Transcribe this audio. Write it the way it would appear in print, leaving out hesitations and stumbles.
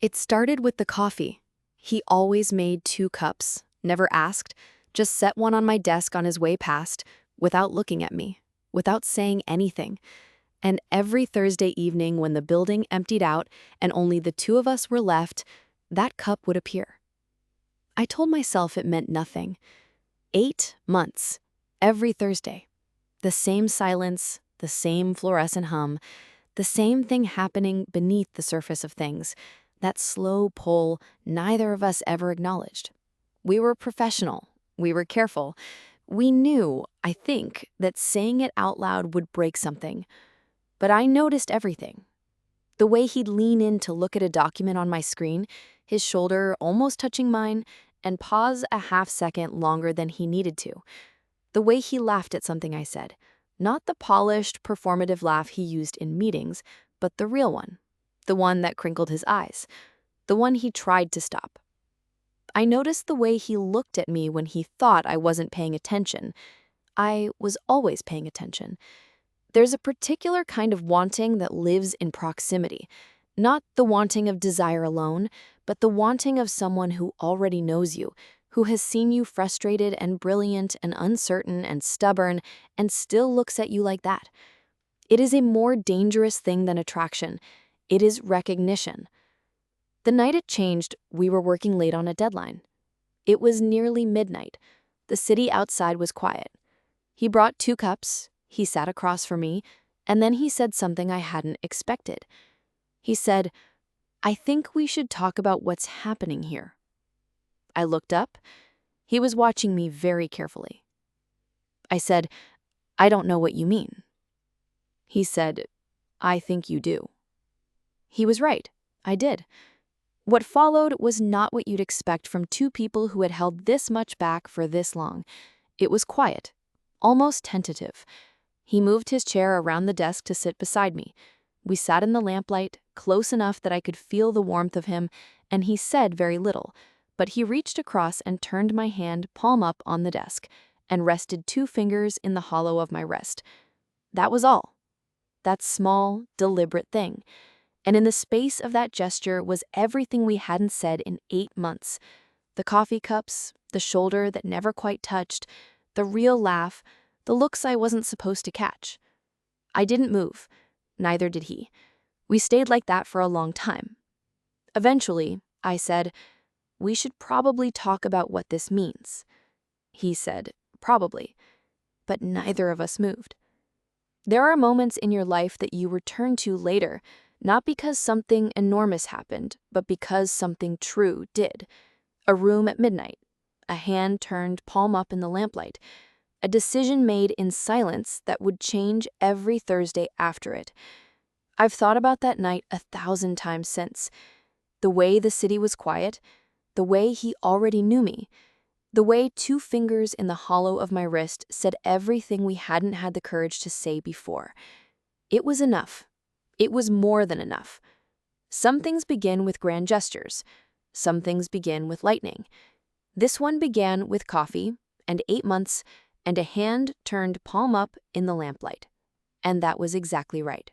It started with the coffee. He always made 2 cups, never asked, just set one on my desk on his way past, without looking at me, without saying anything. And every Thursday evening when the building emptied out and only the two of us were left, that cup would appear. I told myself it meant nothing. 8 months, every Thursday. The same silence, the same fluorescent hum, the same thing happening beneath the surface of things. That slow pull neither of us ever acknowledged. We were professional. We were careful. We knew, I think, that saying it out loud would break something. But I noticed everything. The way he'd lean in to look at a document on my screen, his shoulder almost touching mine, and pause a half-second longer than he needed to. The way he laughed at something I said. Not the polished, performative laugh he used in meetings, but the real one. The one that crinkled his eyes. The one he tried to stop. I noticed the way he looked at me when he thought I wasn't paying attention. I was always paying attention. There's a particular kind of wanting that lives in proximity. Not the wanting of desire alone, but the wanting of someone who already knows you, who has seen you frustrated and brilliant and uncertain and stubborn and still looks at you like that. It is a more dangerous thing than attraction. It is recognition. The night it changed, we were working late on a deadline. It was nearly midnight. The city outside was quiet. He brought 2 cups, he sat across from me, and then he said something I hadn't expected. He said, "I think we should talk about what's happening here." I looked up. He was watching me very carefully. I said, "I don't know what you mean." He said, "I think you do." He was right. I did. What followed was not what you'd expect from 2 people who had held this much back for this long. It was quiet, almost tentative. He moved his chair around the desk to sit beside me. We sat in the lamplight, close enough that I could feel the warmth of him, and he said very little, but he reached across and turned my hand palm up on the desk and rested 2 fingers in the hollow of my wrist. That was all. That small, deliberate thing. And in the space of that gesture was everything we hadn't said in 8 months. The coffee cups, the shoulder that never quite touched, the real laugh, the looks I wasn't supposed to catch. I didn't move. Neither did he. We stayed like that for a long time. Eventually, I said, "We should probably talk about what this means." He said, "Probably." But neither of us moved. There are moments in your life that you return to later, not because something enormous happened, but because something true did. A room at midnight, a hand turned palm up in the lamplight, a decision made in silence that would change every Thursday after it. I've thought about that night 1,000 times since. The way the city was quiet, the way he already knew me, the way 2 fingers in the hollow of my wrist said everything we hadn't had the courage to say before. It was enough. It was more than enough. Some things begin with grand gestures. Some things begin with lightning. This one began with coffee and 8 months and a hand turned palm up in the lamplight. And that was exactly right.